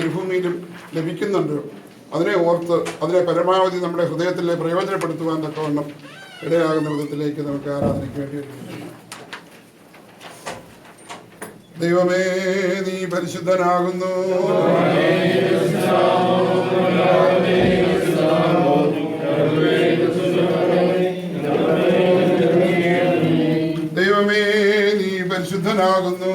മരുഭൂമിയിലും ലഭിക്കുന്നുണ്ട്. അതിനെ ഓർത്ത് അതിനെ പരമാവധി നമ്മുടെ ഹൃദയത്തിൽ പ്രയോജനപ്പെടുത്തുവാൻ തക്കവണ്ണം ഇടയാകുന്ന വിധത്തിലേക്ക് നമുക്ക് ആരാധനയ്ക്ക് വേണ്ടി ദൈവമേ നീ പരിശുദ്ധനാകുന്നു. ദൈവമേ നീ പരിശുദ്ധനാകുന്നു.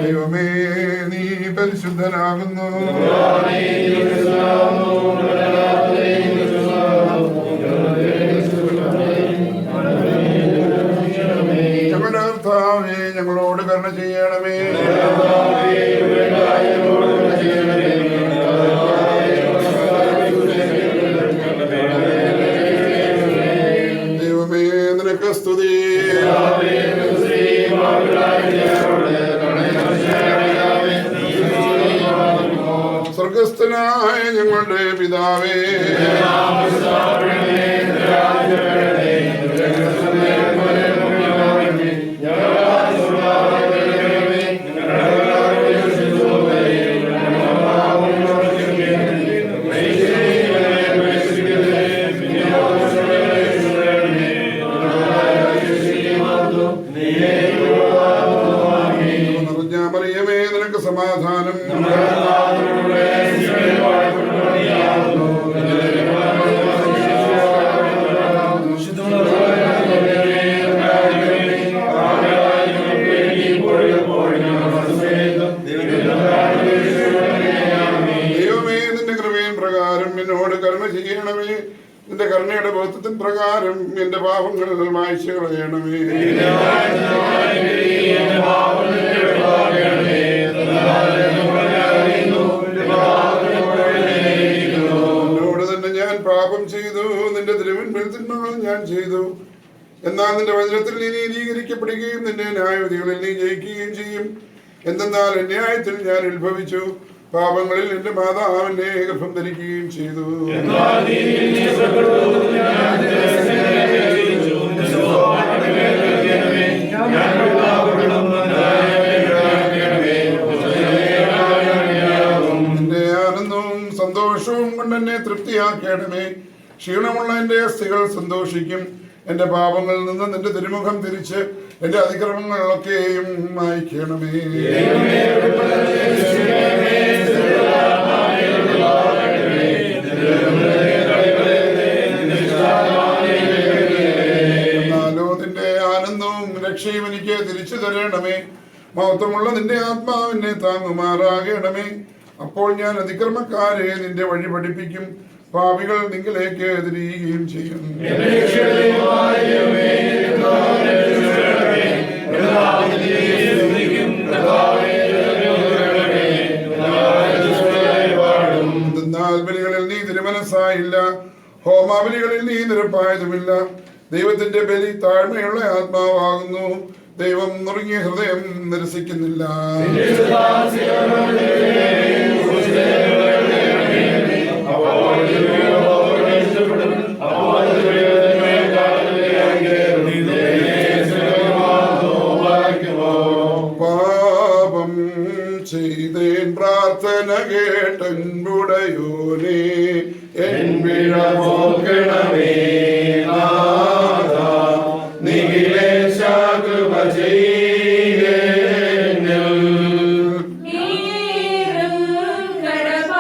ദൈവമേ നീ പരിശുദ്ധനാകുന്നു. ഞങ്ങളുടെ കർത്താവേ ഞങ്ങളോട് കരുണ ചെയ്യണമേ. ദൈവമേ നിനക്ക് സ്തുതി. സ്വർഗസ്ഥനായ ഞങ്ങളുടെ പിതാവേ, മറിയമേ നിനക്ക് സമാധാനം. ദൈവമേ നിന്റെ കൃപയും പ്രകാരം എന്നോട് കരുണ ചെയ്യണമേ. നിന്റെ കരുണയുടെ ബോധത്തിൻ പ്രകാരം എന്റെ പാപങ്ങൾ മായ്ച്ചു കളയണമേ. എന്നോട് തന്നെ ഞാൻ പാപം ചെയ്തു, നിന്റെ തിരുമുൻപിൽ തിന്മകൾ ഞാൻ ചെയ്തു. എന്നാൽ നിന്റെ വചനത്തിൽ നീ നീതീകരിക്കപ്പെടുകയും നിന്റെ ന്യായവിധികളിൽ നീ ജയിക്കുകയും ചെയ്യും. എന്തെന്നാൽ ന്യായത്തിൽ ഞാൻ ഉത്ഭവിച്ചു, പാപങ്ങളിൽ എന്റെ മാതാവിനെ ഗർഭം ധരിക്കുകയും ചെയ്തു. നിന്റെ ആനന്ദവും സന്തോഷവും കൊണ്ട് എന്നെ തൃപ്തിയാക്കണമേ. ക്ഷീണമുള്ള എന്റെ അസ്ഥികൾ സന്തോഷിക്കും. എന്റെ പാപങ്ങളിൽ നിന്ന് നിന്റെ തിരുമുഖം തിരിച്ച് എന്റെ അതിക്രമങ്ങളൊക്കെയും മായ്ക്കണമേ. എന്നാലോ നിന്റെ ആനന്ദവും രക്ഷയും എനിക്ക് തിരിച്ചു തരണമേ. മഹത്വമുള്ള നിന്റെ ആത്മാവിനെ താങ്ങുമാറാകണമേ. അപ്പോൾ ഞാൻ അതിക്രമക്കാരെ നിന്റെ വഴി പഠിപ്പിക്കും, പാപികൾ നിങ്ങളിലേക്ക് തിരിയുകയും ചെയ്യും. എന്നാൽ ബലികളിൽ നീ തിരുമനസ്സായില്ല, ഹോമാബലികളിൽ നീ നിരപ്പായതുമില്ല. ദൈവത്തിന്റെ ബലി താഴ്മയുള്ള ആത്മാവാകുന്നു. ദൈവം നുറുങ്ങിയ ഹൃദയം നിരസിക്കുന്നില്ല. പാപം ചെയ്തേൻ പ്രാർത്ഥന കേട്ടൻപുടയോനേ, എൻ പിഴ പോക്കണമേ നാഥാ, നിഖിലേശ കൃപ ചെയ്യേൻ. നീരും കടപാടുകളെല്ലാം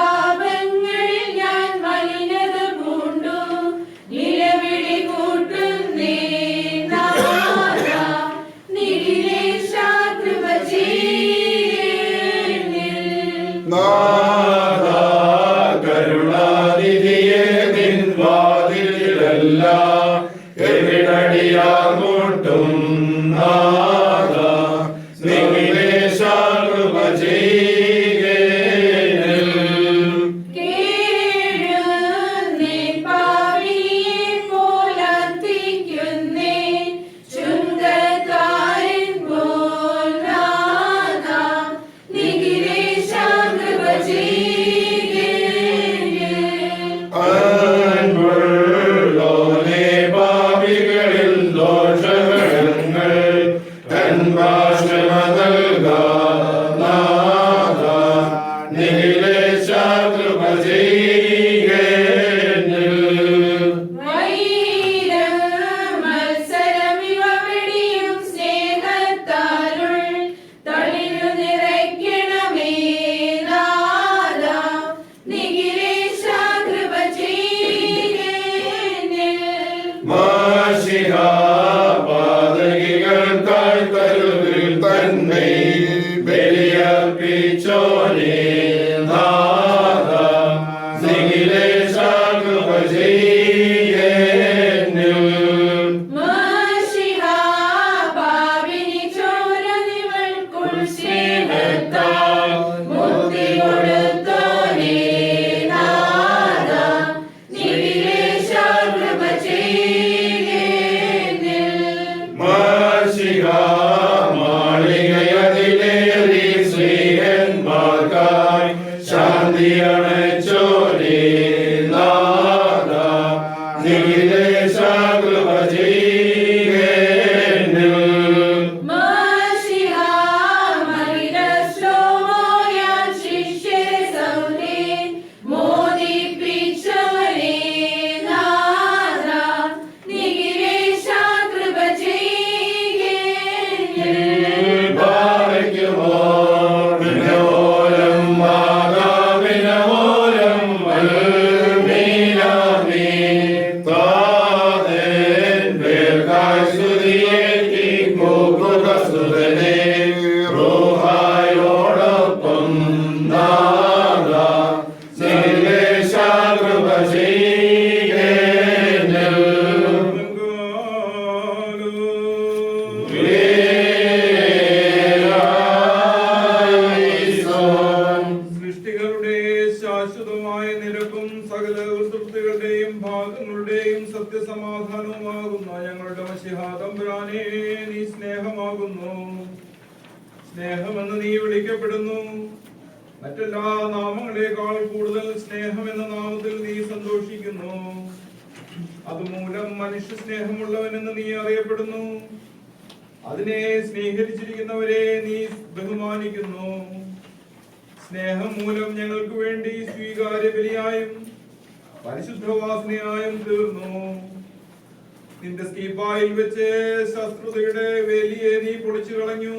പാതകികൾക്കായി കരുതിൽ തന്നെ ബലിയർപ്പിച്ചോനേ നാഥ നിഖിലേശ കൃപ ചെയ്യേന്നിൽ. മശിഹാ പാപിനി ചോരനിവൾക്കുൾ സ്നേഹത്താൽ മുക്തി കൊടുത്തോനേ നാഥ നിഖിലേശ കൃപ ചെയ്യേന്നിൽ. മശിഹാ മാളികയതിലേറി സ്നേഹന്മാർക്കായി ശാന്തിയണച്ചോനേ നാഥ നിഖിലേശ കൃപ ചെയ്യേന്നിൽ. മശിഹാ മരിരശ്ലോമോയാൽ ശിഷ്യരെ സൗരേ മോദിപ്പിച്ചവനേ നാഥ നിഖിലേശ കൃപ ചെയ്യേന്നിൽ. ബാരയ്ക്കുമോ വിനോലം മാതാവിനോലം വൽമീനാമി താതൻ പേർക്കായി സ്തുതിയേറ്റി കൂക്കുകസുതനെ റൂഹായോടൊപ്പം നാഥ നിഖിലേശ കൃപ ചെയ്യേന്നിൽ. സൃഷ്ടികളുടെ ശാശ്വതമായ നിരക്കും സകല തൃപ്തികളുടെയും ഭാഗങ്ങളുടെയും സത്യസമാധാനവുമാകുന്ന ഞങ്ങളുടെ മശിഹാ തമ്പുരാനേ, നീ സ്നേഹമാകുന്നു. സ്നേഹമെന്ന് നീ വിളിക്കപ്പെടുന്നു. മറ്റെല്ലാ നാമങ്ങളെക്കാൾ കൂടുതൽ സ്നേഹം എന്ന നാമത്തിൽ നീ സന്തോഷിക്കുന്നു. അതുമൂലം മനുഷ്യ സ്നേഹമുള്ളവനെന്ന് നീ അറിയപ്പെടുന്നു. അതിനെ സ്നേഹിച്ചിരിക്കുന്നവരെ നീ ബഹുമാനിക്കുന്നു. സ്നേഹം മൂലം ഞങ്ങൾക്ക് വേണ്ടി സ്വീകാര്യ ബലിയായും പരിശുദ്ധവാസനയായും തീർന്നു. നിന്റെ സ്കീപ്പായിൽ വെച്ച് ശത്രുതയുടെ വേലിയെ നീ പൊളിച്ചു കളഞ്ഞു.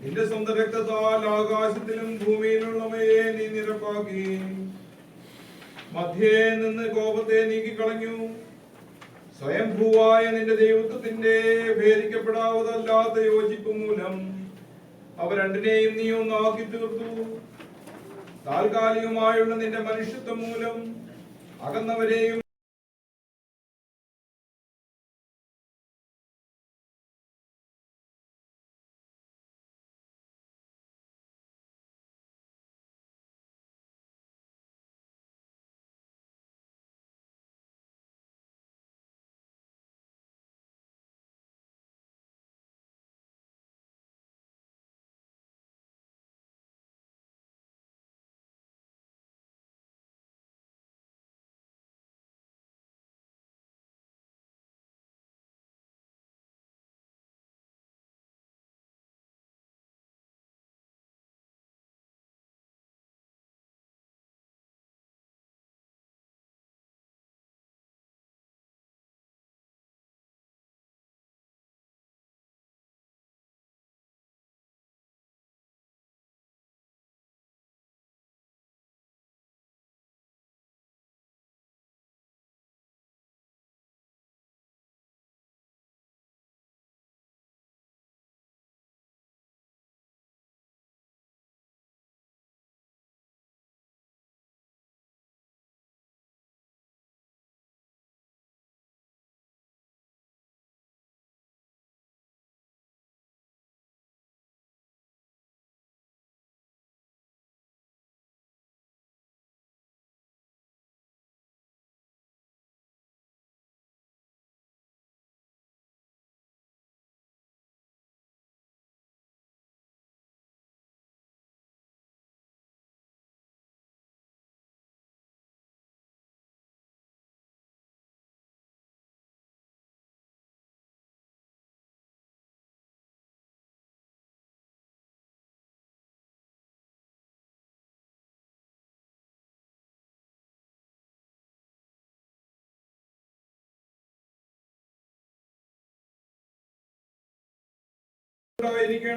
നിന്റെ സ്വന്തം രക്തത്താൽ ആകാശത്തിലും ഭൂമിയിലുള്ളവയെ നീ നിരപ്പാക്കി. മധ്യേ നിന്ന് കോപത്തെ നീക്കിക്കളഞ്ഞു. സ്വയംഭൂവായ നിന്റെ ദൈവത്വത്തിന്റെ ഭേദിക്കപ്പെടാവതല്ലാത്ത യോജിപ്പ് മൂലം അവ രണ്ടിനെയും നീ ഒന്നാക്കി തീർത്തു. താൽക്കാലികമായുള്ള നിന്റെ മനുഷ്യത്വം മൂലം അകന്നവരെയും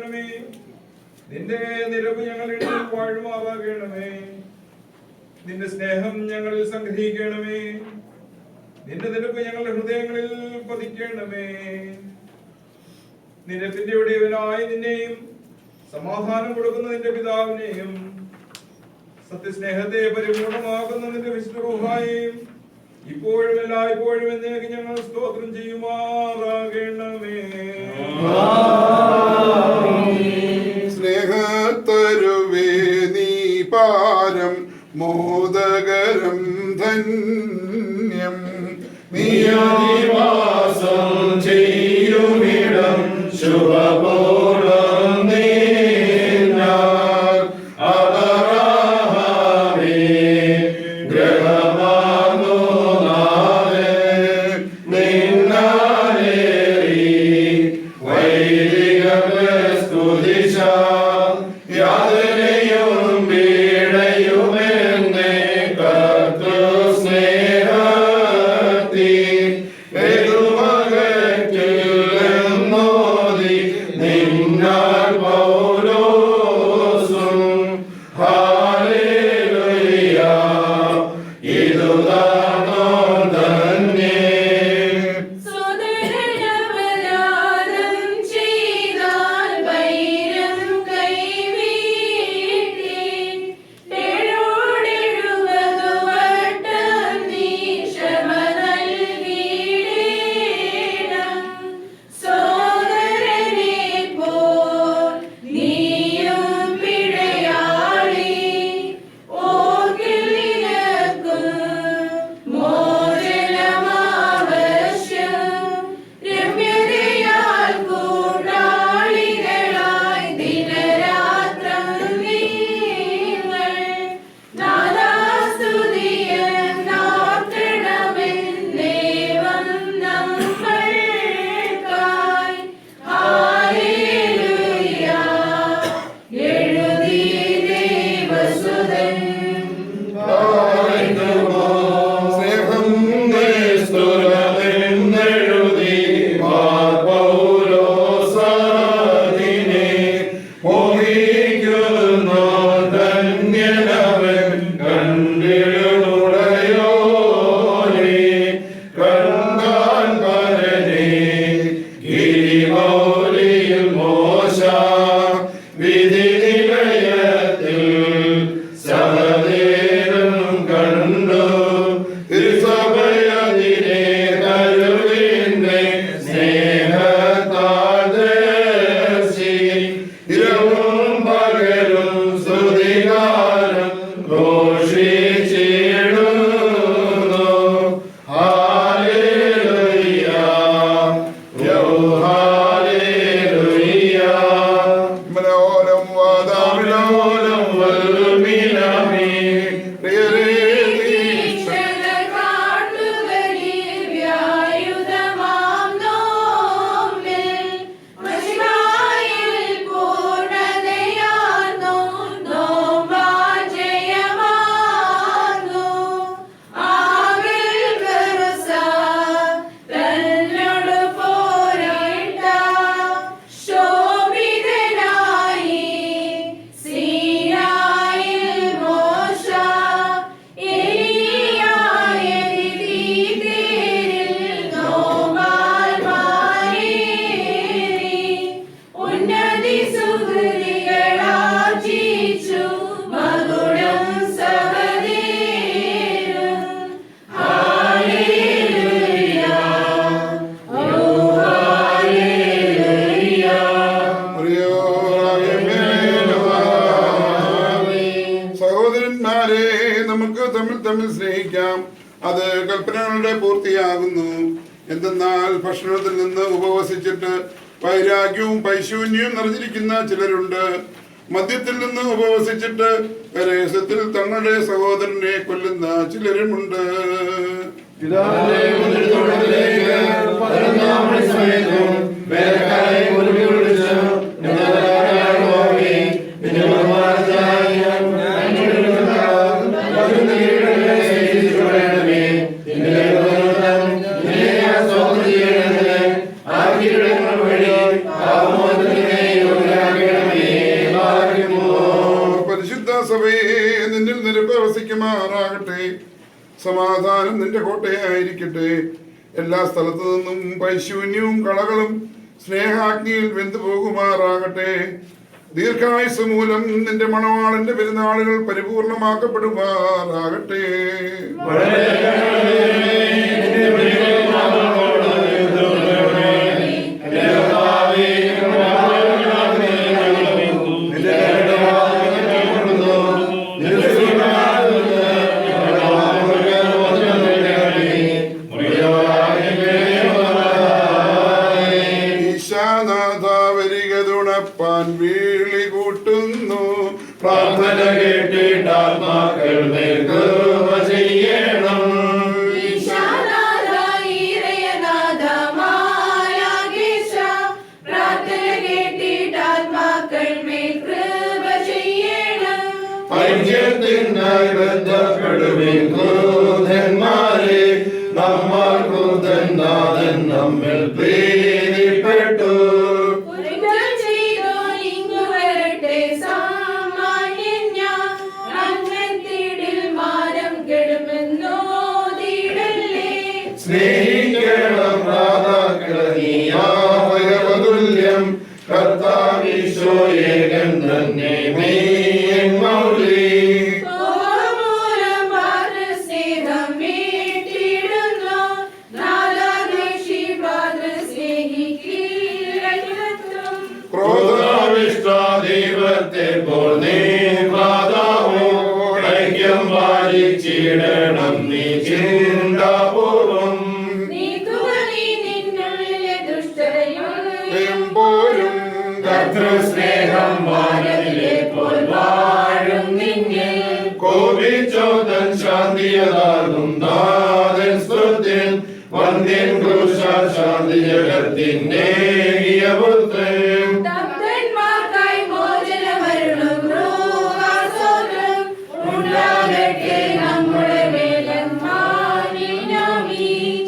ണമേ. നിന്റെ നിരവ് ഞങ്ങളിൽ വാഴുമാറാകണമേ. നിന്റെ സ്നേഹം ഞങ്ങളിൽ സംഗ്രഹിക്കണമേ. നിന്റെ നിരപ്പ് ഞങ്ങളുടെ ഹൃദയങ്ങളിൽ പതിക്കണമേ. നിരത്തിന്റെ ഇവിടെയവനായി നിന്നെയും സമാധാനം കൊടുക്കുന്ന നിന്റെ പിതാവിനെയും സത്യസ്നേഹത്തെ പരിപൂർണമാക്കുന്ന നിന്റെ വിശുദ്ധ റൂഹായെയും ഇപ്പോഴും എല്ലായ്പ്പോഴും എന്നേക്ക് ഞങ്ങൾ സ്തോത്രം ചെയ്യുമാറാകണമേ. സ്നേഹത്തരുവേ നീ പാരം മോദകരം ധന്യം നിവാസം ചെയ്യുമിടം ശുഭപൂർവം നീനാർ അബ്രഹാമേ ഗ്രഹമാകുന്നു നാളെ നിന്നാലേറി വൈദിക സ്തുതിശ യാതനയും പീഡയുമെന്നേ കർത്തൃ സ്നേഹത്തി എതുമകറ്റില്ലെന്നോതി നിന്നാൽ പൗലോസും ഹല്ലേലൂയ ഇതു താണോ ധന്യേ. സുതരനപരാധം ചെയ്താൽ വൈരം കൈവീട്ടി ഏഴോടെഴുപത് വട്ടം നീ ക്ഷമ നൽകിയിടേണം. സോദരനെ പോൽ നീയും പിഴയാളി ഓർക്കിൽ നിനക്കും മോചനമാവശ്യം. രമ്യതയാൽ കൂട്ടാളികളായി ദിനരാത്രം നിങ്ങൾ നാദാസ്തുതിയെന്നോർക്കണമെന്നേവം നമ്മൾക്കായി. ഹല്ലേലൂയ എഴുതി ദേവസുതൻ. സ്നേഹം നിസ്തുലമെന്നെഴുതി മാർ പൗലോസതിനെ മോഹിക്കുന്നു ധന്യനവൻ കണ്ടിടുന്നുടയോനെ കണ്ടാൻ പരനെ ഗിരിമൗലിയിൽ മോശ വിധി നിലയത്തിൽ സഹദേവൻ കണ്ടു തിരുസഭയതിനെ കരുവിന്റെ സ്നേഹത്താൽ ദർശി ഇരവും പകലും സ്തുതിഗാനം ഘോഷിച്ചിടുന്നു. ഹല്ലേലൂയ ഹല്ലേലൂയ മനോരം വാദാമിലോ ഓലം വൽമിലമേ ഈശ്വര കാട്ടുകളിൽ വ്യായുധമാം നോമ്പിൽ മശിഹായിൽ പൂർണ്ണതയാർന്നു നോമ്പാൽ ജയമാർന്നു. ആകിൽ കറുസ തന്നോട് പോരിട്ട ശോഭിതനായി സീനായിൽ മോശ എലിയായതിതീരിൽ നോമ്പാൽ മാറേറി ഉന്നതി സുഹൃതികളാർജിച്ചു മകുടം സഹദേവൻ. ഹല്ലേലൂയ ഓ ഹല്ലേലൂയ. സഹോദരന്മാരെ, നമുക്ക് തമ്മിൽ തമ്മിൽ സ്നേഹിക്കാം. അത് കൽപ്പനകളുടെ പൂർത്തിയാകുന്നു. എന്തെന്നാൽ ഭക്ഷണത്തിൽ നിന്ന് ഉപവസിച്ചിട്ട് വൈരാഗ്യവും പൈശൂന്യവും നിറഞ്ഞിരിക്കുന്ന ചിലരുണ്ട്. മദ്യത്തിൽ നിന്ന് ഉപവസിച്ചിട്ട് പരേസത്തിൽ തങ്ങളുടെ സഹോദരനെ കൊല്ലുന്ന ചിലരുമുണ്ട്. പിതാവിന്റെ മുന്തിരിത്തോട്ടത്തിലേക്ക് 11-ാം മണിസമയത്തും വേലക്കാരെ ഒരുക്കി വിളിച്ച് ഞങ്ങളെ നോക്കി നിന്റെ ബഹുമാനത്തിനായി ഞാൻ പരിശുദ്ധ സഭയെ നിന്നിൽ നിരപ്പവസിക്കുമാറാകട്ടെ. സമാ സമാധാനം നിന്റെ കോട്ടയായിരിക്കട്ടെ. എല്ലാ സ്ഥലത്തു നിന്നും പൈശൂന്യവും കളകളും സ്നേഹാഗ്നിയിൽ വെന്തു പോകുമാറാകട്ടെ. ദീർഘായുസ് മൂലം നിന്റെ മണവാളന്റെ പെരുന്നാളുകൾ പരിപൂർണമാക്കപ്പെടുമാറാകട്ടെ. വീളി കൂട്ടുന്നു പ്രാർത്ഥന കേട്ടിട്ട് ആത്മാക്കൾ മേൽ കൃപ ചെയ്യണം. ഐക്യത്തിനായി ബന്ധപ്പെടുവിൻ ക്രൂധന്മാരെ, നമ്മൾ ക്രൂധനാഥൻ നമ്മിൽ പ്രീതിപ്പെട്ടു. സ്നേഹിക്കണം രാധാക്കളീയാവയവതുല്യം, കർത്താവീശോയേകൻ തന്നെ നീൻ മൗലി. ക്രോധാവിഷ്ട ദൈവത്തെ പോൽ നീ പ്രാതാവോ, ഐക്യം പാലിച്ചിടണം നീ ചിന്താപൂർവം. പോരും കർത്തൃസ്നേഹം വാനത്തിലെ പോൽ വാഴും നിന്നിൽ, കോപിച്ചോതൻ ശാന്തിയതാകും നാഥൻ സ്തുതിൻ, വന്ധ്യൻ ക്രൂശ ശാന്തി ജഗത്തിൻ്റെ പുത്രൻ.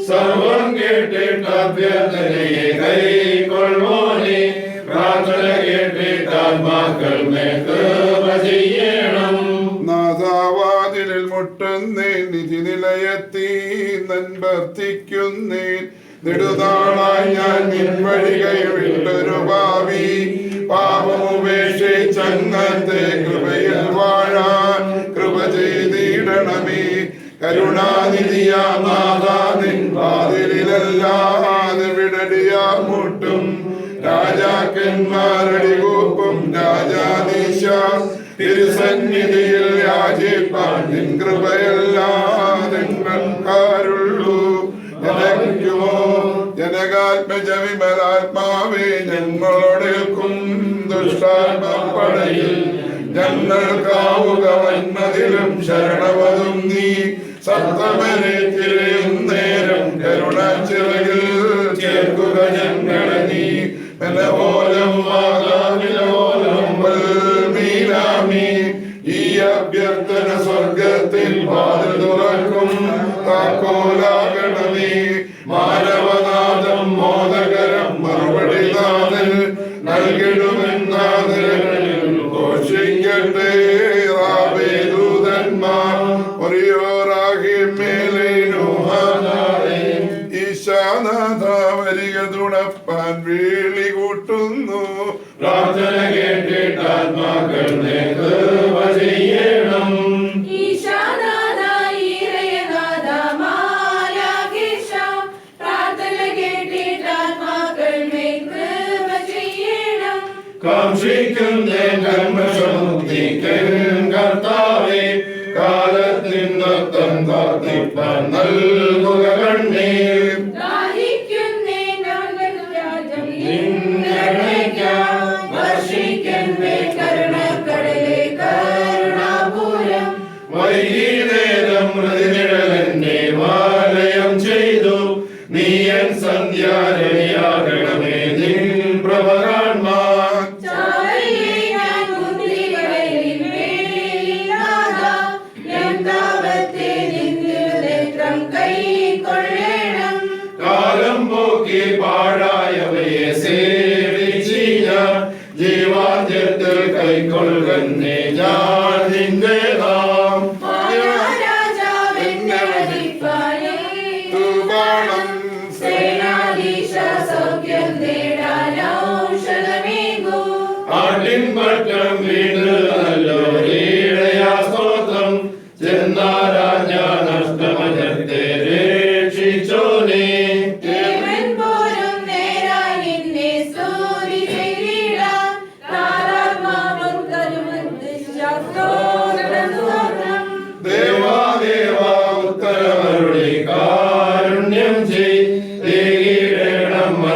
സർവം കേട്ടിട്ട് അഭ്യർത്ഥനയെ കൈക്കൊള്ളുവോനെ, പ്രാർത്ഥന കേട്ടിട്ട് ആത്മാക്കൾ മേൽ കൃപ ചെയ്യണം. നാഥാവാതിലിൽ മുട്ടുന്നേൻ, നിധി നിലയെത്തി നൻവർത്തിക്കുന്നേൻ. നെടുനാളായി ഞാൻ നിൻ വഴികൈ വിട്ടൊരു ഭാവി, പാപമുപേക്ഷിച്ചങ്ങത്തെ കൃപയിൽ വാഴാൻ കൃപ ചെയ്തിടണമേ. കരുണാനിധിയാം നാഥാ, നിൻ വാതിലിലല്ലാതെ വിടടിയാ മുട്ടും. രാജാക്കന്മാരടികൂപ്പും രാജാധീശ, തിരുസന്നിധിയിൽ യാചിപ്പാൻ നിൻ കൃപയല്ലാതെ ഞങ്ങൾക്കാരുള്ളൂ. ജനയ്ക്കുമോ ജനകാത്മജ വിമലാത്മാവേ, ഞങ്ങളോടേൽക്കും ദുഷ്ടാത്മപ്പടയിൽ ഞങ്ങൾക്കാവുക വന്മതിലും ശരണവതും നീ. സപ്തമനെ തിരയും നേരം കരുണ ചിറകിൽ ചേർക്കുക ഞങ്ങളെ നീ. മെലവോലം വാഗാമിലോലം വൽമീനാമി, ഈ അഭ്യർത്ഥന സ്വർഗത്തിൽ വാതിൽ തുറക്കും താക്കോലാകണമേ. മാനവനാഥം മോദകരം മറുപടി നാഥൻ നൽകിടുമെന്നാഥരങ്ങളിൽ ഘോഷിക്കട്ടെ. ദൂതന്മാർ ഈശാനാഥ വരിക തുണപ്പാൻ വീളി കൂട്ടുന്നു. പ്രാർത്ഥന കേട്ടിട്ട് ആത്മാക്കൾ മേൽ കൃപ ചെയ്യണം. കാക്ഷിക്കുന്ന കർമ്മശമുക്തിക്കൻ കർത്താവേ, കാലത്തിൻ നൃത്തം കാത്തിപ്പാൻ നൽകുക കണ്ണീർ. വൈകുന്നേരം മൃതിനിഴലന്റെ വാലയം ചെയ്തു, നീയൻ സന്ധ്യാരണിയാകണമേ നിൻ പ്രഭകാൺമാൻ. കൈ കൊള്ള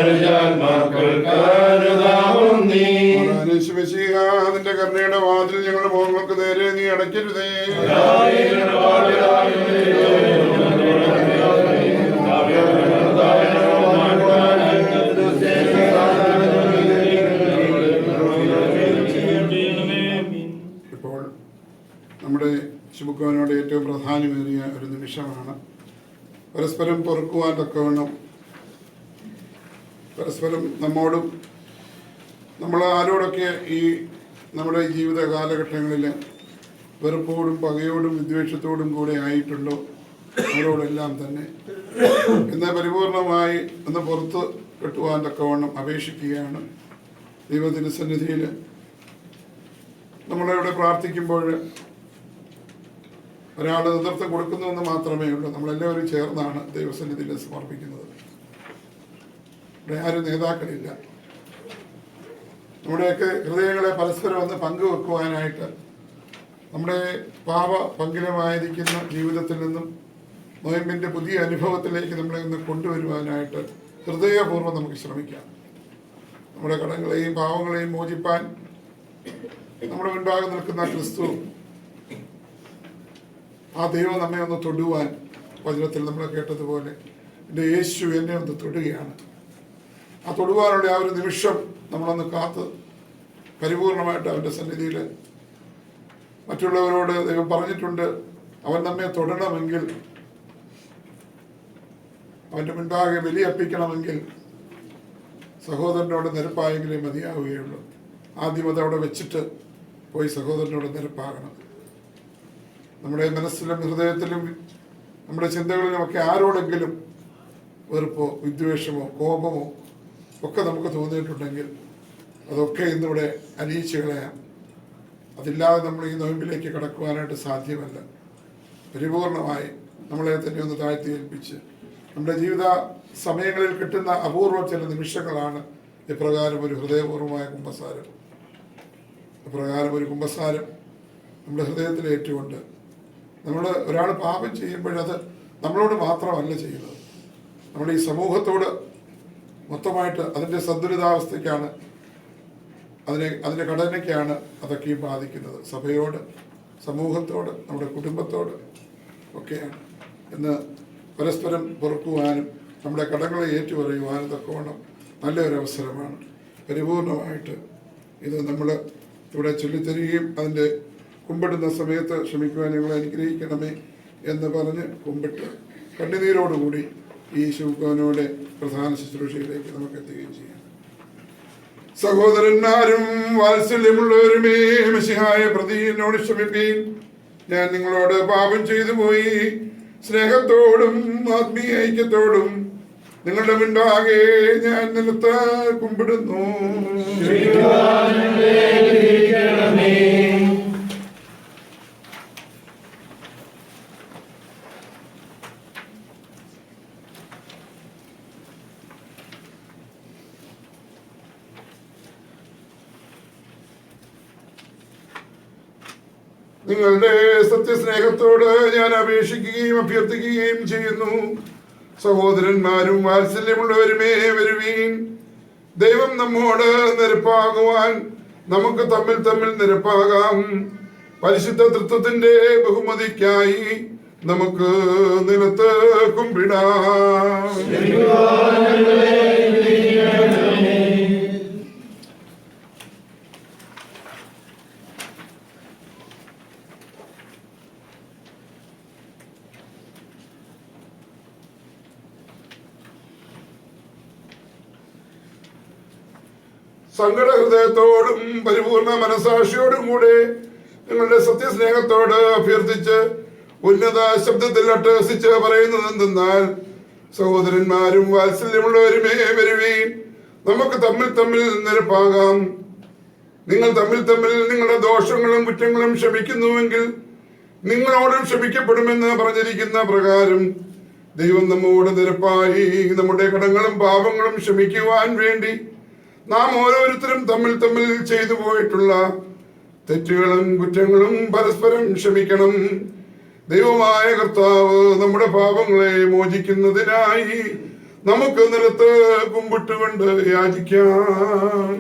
മനുജാത്മാക്കൾക്കാനുതാവും നീ. നിന്റെ കരുണയുടെ വാതിൽ ഞങ്ങളുടെ മുഖങ്ങൾക്ക് നേരെ നീ അടയ്ക്കരുതേ. ഇപ്പോൾ നമ്മുടെ ശുഭക്കോനോട് ഏറ്റവും പ്രാധാന്യമേറിയ ഒരു നിമിഷമാണ്. പരസ്പരം പൊറുക്കുവാൻ തക്കവണ്ണം പരസ്പരം നമ്മോടും നമ്മൾ ആരോടൊക്കെ ഈ നമ്മുടെ ജീവിത കാലഘട്ടങ്ങളിൽ വെറുപ്പോടും പകയോടും വിദ്വേഷത്തോടും കൂടെ ആയിട്ടുണ്ടോ അവരോടെല്ലാം തന്നെ ഇന്ന് പരിപൂർണമായി ഒന്ന് പുറത്ത് കെട്ടുവാൻ തക്കവണ്ണം അപേക്ഷിക്കുകയാണ്. ദൈവത്തിൻ്റെ സന്നിധിയിൽ നമ്മളിവിടെ പ്രാർത്ഥിക്കുമ്പോൾ ഒരാൾ നേതൃത്വം കൊടുക്കുന്നുവെന്ന് മാത്രമേ ഉള്ളൂ. നമ്മളെല്ലാവരും ചേർന്നാണ് ദൈവസന്നിധിയിൽ സമർപ്പിക്കുന്നത്. ഇവിടെ ആരും നേതാക്കളില്ല. നമ്മുടെയൊക്കെ ഹൃദയങ്ങളെ പരസ്പരം ഒന്ന് പങ്കുവെക്കുവാനായിട്ട് നമ്മുടെ പങ്കിലമായിരിക്കുന്ന ജീവിതത്തിൽ നിന്നും നോയമ്പിൻ്റെ പുതിയ അനുഭവത്തിലേക്ക് നമ്മളെ ഒന്ന് കൊണ്ടുവരുവാനായിട്ട് ഹൃദയപൂർവ്വം നമുക്ക് ശ്രമിക്കാം. നമ്മുടെ കടങ്ങളെയും പാവങ്ങളെയും മോചിപ്പാൻ നമ്മുടെ മുൻപാകെ നിൽക്കുന്ന ക്രിസ്തു, ആ ദൈവം നമ്മെ ഒന്ന് തൊടുവാൻ വചനത്തിൽ നമ്മൾ കേട്ടതുപോലെ എൻ്റെ യേശു എന്നെ ഒന്ന് തൊടുകയാണ്. ആ തൊടുവാനുള്ള ആ ഒരു നിമിഷം നമ്മളൊന്ന് കാത്ത് പരിപൂർണമായിട്ട് അവൻ്റെ സന്നിധിയിൽ മറ്റുള്ളവരോട് ദൈവം പറഞ്ഞിട്ടുണ്ട്, അവൻ നമ്മെ തൊടണമെങ്കിൽ, അവൻ്റെ മുൻപാകെ ബലിയർപ്പിക്കണമെങ്കിൽ സഹോദരനോട് നിരപ്പായെങ്കിലേ മതിയാവുകയുള്ളൂ. ആദ്യം അത് അവിടെ വെച്ചിട്ട് പോയി സഹോദരനോട് നിരപ്പാകണം. നമ്മുടെ മനസ്സിലും ഹൃദയത്തിലും നമ്മുടെ ചിന്തകളിലും ഒക്കെ ആരോടെങ്കിലും വെറുപ്പോ വിദ്വേഷമോ കോപമോ ഒക്കെ നമുക്ക് തോന്നിയിട്ടുണ്ടെങ്കിൽ അതൊക്കെ ഇന്നിവിടെ അലിയിച്ചു കളയാം. അതില്ലാതെ നമ്മൾ ഈ നോയമ്പിലേക്ക് കടക്കുവാനായിട്ട് സാധ്യമല്ല. പരിപൂർണമായി നമ്മളെ തന്നെ ഒന്ന് താഴ്ത്തി ഏൽപ്പിച്ച് നമ്മുടെ ജീവിത സമയങ്ങളിൽ കിട്ടുന്ന അപൂർവം ചില നിമിഷങ്ങളാണ് ഇപ്രകാരം ഒരു ഹൃദയപൂർവമായ കുമ്പസാരം. ഇപ്രകാരം ഒരു കുമ്പസാരം നമ്മുടെ ഹൃദയത്തിൽ ഏറ്റുകൊണ്ട് നമ്മൾ ഒരാൾ പാപം ചെയ്യുമ്പോഴത് നമ്മളോട് മാത്രമല്ല ചെയ്യുന്നത്, നമ്മുടെ ഈ സമൂഹത്തോട് മൊത്തമായിട്ട് അതിൻ്റെ സന്തുലിതാവസ്ഥയ്ക്കാണ്, അതിൻ്റെ ഘടനയ്ക്കാണ് അതൊക്കെയും ബാധിക്കുന്നത്. സഭയോട്, സമൂഹത്തോട്, നമ്മുടെ കുടുംബത്തോട് ഒക്കെയാണ്. ഇന്ന് പരസ്പരം പൊറുക്കുവാനും നമ്മുടെ കടങ്ങളെ ഏറ്റുപറയുവാനും തക്കവണ്ണം നല്ലൊരവസരമാണ്. പരിപൂർണമായിട്ട് ഇത് നമ്മൾ ഇവിടെ ചൊല്ലിത്തരികയും അതിൻ്റെ കുമ്പിടുന്ന സമയത്ത് ക്ഷമിക്കുവാൻ ഞങ്ങളെ അനുഗ്രഹിക്കണമേ എന്ന് പറഞ്ഞ് കുമ്പിട്ട് കണ്ണുനീരോടുകൂടി ഈ ശുഭകോനോടെ പ്രധാന ശുശ്രൂഷയിലേക്ക് നമുക്ക് എത്തുകയും ചെയ്യാം. സഹോദരന്മാരും വാത്സല്യമുള്ളവരുമേ, മിശിഹായെ പ്രതി എന്നോട് ക്ഷമിപ്പീൻ. ഞാൻ നിങ്ങളോട് പാപം ചെയ്തു പോയി. സ്നേഹത്തോടും ആത്മീയ ഐക്യത്തോടും നിങ്ങളുടെ മുൻപാകെ ഞാൻ നിലത്ത് കുമ്പിടുന്നു. നിങ്ങളുടെ സത്യസ്നേഹത്തോട് ഞാൻ അപേക്ഷിക്കുകയും അഭ്യർത്ഥിക്കുകയും ചെയ്യുന്നു. സഹോദരന്മാരും വാത്സല്യമുള്ളവരുമേ, വരുവീൻ. ദൈവം നമ്മോട് നിരപ്പാകുവാൻ നമുക്ക് തമ്മിൽ നിരപ്പാകാം. പരിശുദ്ധ തൃത്വത്തിന്റെ ബഹുമതിക്കായി നമുക്ക് നിലത്ത് കുമ്പിടാം. സങ്കട ഹൃദയത്തോടും പരിപൂർണ മനസാക്ഷിയോടും കൂടെ നിങ്ങളുടെ സത്യസ്നേഹത്തോട് അഭ്യർത്ഥിച്ച് ഉന്നത ശബ്ദത്തിൽ അട്ടഹസിച്ച് പറയുന്നത് എന്തെന്നാൽ, സഹോദരന്മാരും വാത്സല്യമുള്ളവരുമേ, വരുവീൻ. നമുക്ക് തമ്മിൽ നിരപ്പാകാം. നിങ്ങൾ തമ്മിൽ നിങ്ങളുടെ ദോഷങ്ങളും കുറ്റങ്ങളും ക്ഷമിക്കുന്നുവെങ്കിൽ നിങ്ങളോടും ക്ഷമിക്കപ്പെടുമെന്ന് പറഞ്ഞിരിക്കുന്ന പ്രകാരം ദൈവം നമ്മോട് നിരപ്പായി നമ്മുടെ കടങ്ങളും പാപങ്ങളും ക്ഷമിക്കുവാൻ വേണ്ടി നാം ഓരോരുത്തരും തമ്മിൽ ചെയ്തു പോയിട്ടുള്ള തെറ്റുകളും കുറ്റങ്ങളും പരസ്പരം ക്ഷമിക്കണം. ദൈവമായ കർത്താവ് നമ്മുടെ പാപങ്ങളെ മോചിക്കുന്നതിനായി നമുക്ക് നിലത്ത് കുമ്പിട്ടുകൊണ്ട് യാചിക്കാം.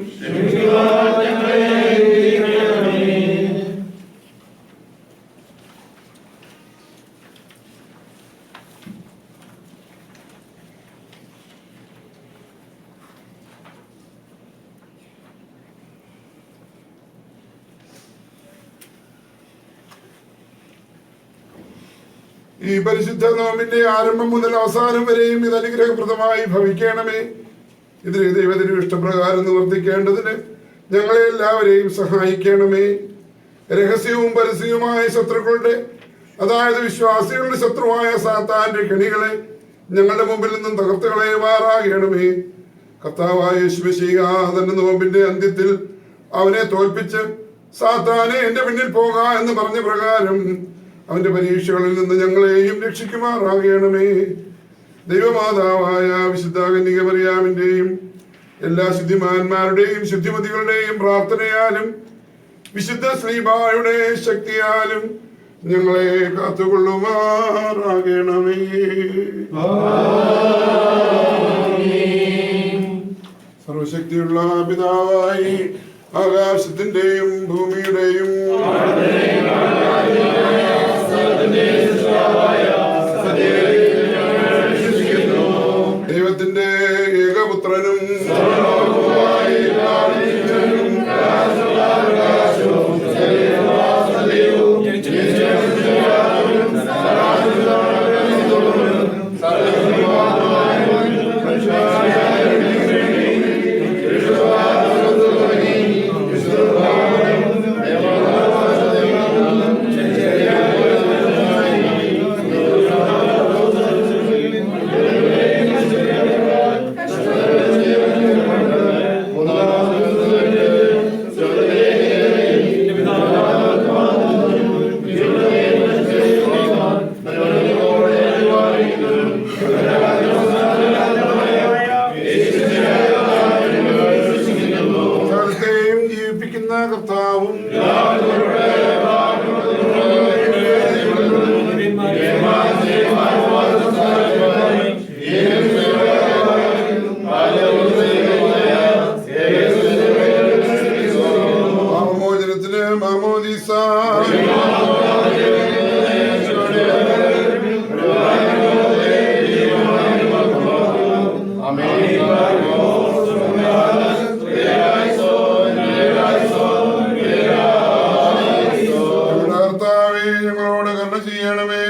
ഈ പരിശുദ്ധ നോമ്പിന്റെ ആരംഭം മുതൽ അവസാനം വരെയും ഇത് അനുഗ്രഹപ്രദമായി ഭവിക്കണമേ. ഇതിന് ദൈവത്തിന് ഇഷ്ടപ്രകാരം നിവർത്തിക്കേണ്ടതിന് ഞങ്ങളെ എല്ലാവരെയും സഹായിക്കണമേ. രഹസ്യവും പരസ്യവുമായ ശത്രുക്കളുടെ, അതായത് വിശ്വാസികളുടെ ശത്രുവായ സാത്താന്റെ കെണികളെ ഞങ്ങളുടെ മുമ്പിൽ നിന്നും തകർത്ത് കളയുമാറാകണമേ. കർത്താവായ യേശുമിശിഹാ തന്റെ നോമ്പിന്റെ അന്ത്യത്തിൽ അവനെ തോൽപ്പിച്ച് സാത്താനെ എന്റെ പിന്നിൽ പോക എന്ന് പറഞ്ഞ പ്രകാരം അവന്റെ പരീക്ഷകളിൽ നിന്ന് ഞങ്ങളെയും രക്ഷിക്കുമാറാകണമേ. ദൈവമാതാവായ വിശുദ്ധ കന്യക മറിയാമിന്റെയും എല്ലാ ശുദ്ധിമാന്മാരുടെയും ശുദ്ധിമതികളുടെയും പ്രാർത്ഥനയാലും വിശുദ്ധ ശ്ലീബായുടെ ശക്തിയാലും ഞങ്ങളെ കാത്തുകൊള്ളുമാറാകണമേ. സർവശക്തിയുള്ള പിതാവായി ആകാശത്തിന്റെയും ഭൂമിയുടെയും ദൈവത്തിന്റെ ഏകപുത്രനും കർത്താവും പാപമോചനത്തിന് മാമോദീസ ഞങ്ങളോട് കരുണ ചെയ്യണമേ.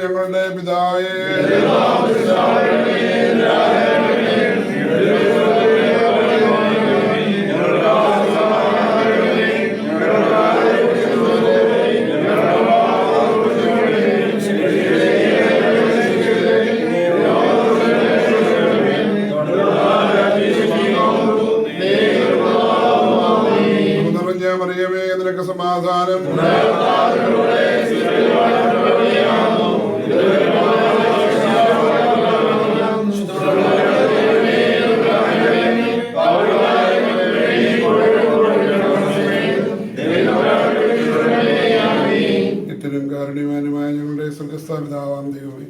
ഞങ്ങളുടെ പിതാവേ, മറിയമേ, നിനക്ക് സമാധാനം. നിത്യനും കാരുണ്യവാനുമായ ഞങ്ങളുടെ സ്വർഗ്ഗസ്ഥ പിതാവാം ദൈവമേ,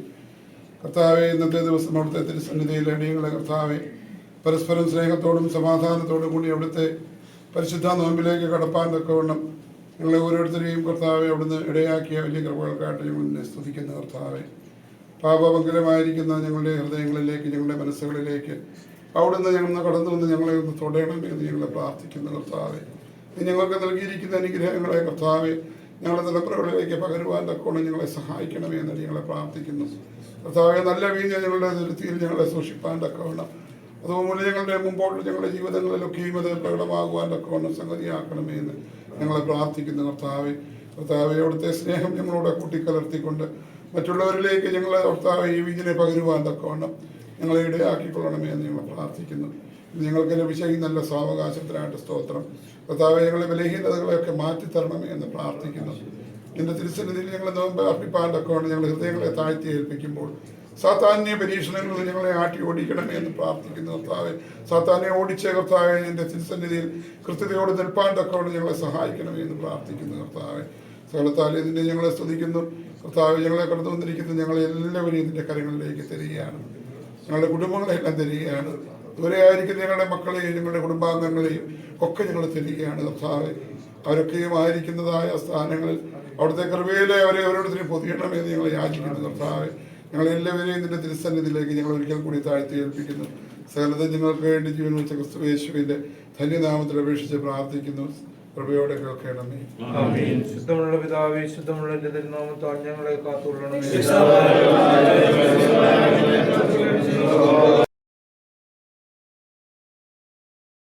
കർത്താവെ, ഇന്നത്തെ ദിവസം അവിടുത്തെ തിരുസന്നിധിയിൽ അടിയങ്ങളെ കർത്താവെ പരസ്പരം സ്നേഹത്തോടും സമാധാനത്തോടും കൂടി അവിടുത്തെ പരിശുദ്ധ നോമ്പിലേക്ക് കടപ്പാൻ തക്കവണ്ണം ഞങ്ങളെ ഓരോരുത്തരെയും കർത്താവെ അവിടുന്ന് ഇടയാക്കിയ വലിയ കൃപകൾക്കായിട്ട് ഞങ്ങൾ സ്തുതിക്കുന്ന കർത്താവെ, പാപമംഗലമായിരിക്കുന്ന ഞങ്ങളുടെ ഹൃദയങ്ങളിലേക്ക്, ഞങ്ങളുടെ മനസ്സുകളിലേക്ക് അവിടുന്ന് ഞങ്ങൾ കടന്നു വന്ന് ഞങ്ങളെ ഒന്ന് തൊടയണമേ എന്ന് ഞങ്ങളെ പ്രാർത്ഥിക്കുന്ന കർത്താവെ. ഞങ്ങൾക്ക് നൽകിയിരിക്കുന്ന അനുഗ്രഹങ്ങളെ കർത്താവെ ഞങ്ങളുടെ തലമുറകളിലേക്ക് പകരുവാൻ തക്കവണ്ണം ഞങ്ങളെ സഹായിക്കണമേ എന്ന് ഞങ്ങളെ പ്രാർത്ഥിക്കുന്നു കർത്താവെ. നല്ല വീഞ്ഞ ഞങ്ങളുടെ ദുരിതയിൽ ഞങ്ങളെ സൂക്ഷിപ്പാൻ തക്കവണ്ണം, അതുപോലെ ഞങ്ങളുടെ മുമ്പോട്ട് ഞങ്ങളുടെ ജീവിതങ്ങളിലൊക്കെയും അത് പ്രകടമാകുവാൻ തക്കവണ്ണം സംഗതിയാക്കണമേ എന്ന് ഞങ്ങളെ പ്രാർത്ഥിക്കുന്നു കർത്താവെ. കർത്താവെ, അവിടുത്തെ സ്നേഹം ഞങ്ങളോട് കൂട്ടിക്കലർത്തിക്കൊണ്ട് മറ്റുള്ളവരിലേക്ക് ഞങ്ങളെ കർത്താവെ ഈ വീഞ്ഞിനെ പകരുവാൻ തക്കവണ്ണം ഞങ്ങളെ ഇടയാക്കിക്കൊള്ളണമേ എന്ന് ഞങ്ങൾ പ്രാർത്ഥിക്കുന്നു. ഞങ്ങൾക്ക് ലഭിച്ച ഈ നല്ല സാവകാശത്തിനായിട്ട് സ്തോത്രം കർത്താവെ. ഞങ്ങളുടെ ബലഹീനതകളെയൊക്കെ മാറ്റിത്തരണമേ എന്ന് പ്രാർത്ഥിക്കുന്നു. നിന്റെ തിരുസന്നിധിയിൽ ഞങ്ങളെ നോമ്പ് അർപ്പിപ്പാൻ തക്കവണ്ണം ഞങ്ങളുടെ ഹൃദയങ്ങളെ താഴ്ത്തി ഏൽപ്പിക്കുമ്പോൾ സാത്താന്യ പരീക്ഷണങ്ങളിൽ ഞങ്ങളെ ആട്ടി ഓടിക്കണമേ എന്ന് പ്രാർത്ഥിക്കുന്നു കർത്താവെ. സാത്താനെ ഓടിച്ച കർത്താവെ എൻ്റെ തിരുസന്നിധിയിൽ കൃത്യതയോട് നിൽപ്പാൻ തക്കവണ്ണം ഞങ്ങളെ സഹായിക്കണമേ എന്ന് പ്രാർത്ഥിക്കുന്നു കർത്താവെ. സകലത്താലെ നിന്നെ ഞങ്ങളെ സ്തുതിക്കുന്നു കർത്താവെ. ഞങ്ങളെ കടന്നു വന്നിരിക്കുന്നു ഞങ്ങളെ എല്ലാവരെയും നിന്റെ കരങ്ങളിലേക്ക് തരികയാണ്. ഞങ്ങളുടെ കുടുംബങ്ങളെല്ലാം തരികയാണ്. ദൂരെ ആയിരിക്കുന്ന ഞങ്ങളുടെ മക്കളെയും ഞങ്ങളുടെ കുടുംബാംഗങ്ങളെയും ഒക്കെ ഞങ്ങൾ തരികയാണ് കർത്താവെ. അവരൊക്കെയും ആയിരിക്കുന്നതായ സ്ഥാനങ്ങളിൽ അവിടുത്തെ കൃപയിലെ അവരെ ഓരോരുത്തരും പൊതിയണമെന്ന് ഞങ്ങൾ യാചിക്കുന്നു കർത്താവെ. ഞങ്ങളെല്ലാവരെയും നിന്റെ തിരുസന്നിധിയിലേക്ക് ഞങ്ങൾ ഒരിക്കൽ കൂടി താഴ്ത്തി ഏൽപ്പിക്കുന്നു. സകലത ഞങ്ങൾക്ക് വേണ്ടി ജീവൻ വെച്ച ക്രിസ്തു യേശുവിന്റെ ധന്യനാമത്തിൽ അപേക്ഷിച്ച് പ്രാർത്ഥിക്കുന്നു. കൃപയോടെ കേൾക്കണമേ. ശുദ്ധമുള്ള പിതാവേ, ശുദ്ധമുള്ള എന്റെ തിരുനാമത്താൽ ഞങ്ങളെ കാത്തുകൊള്ളണമേ.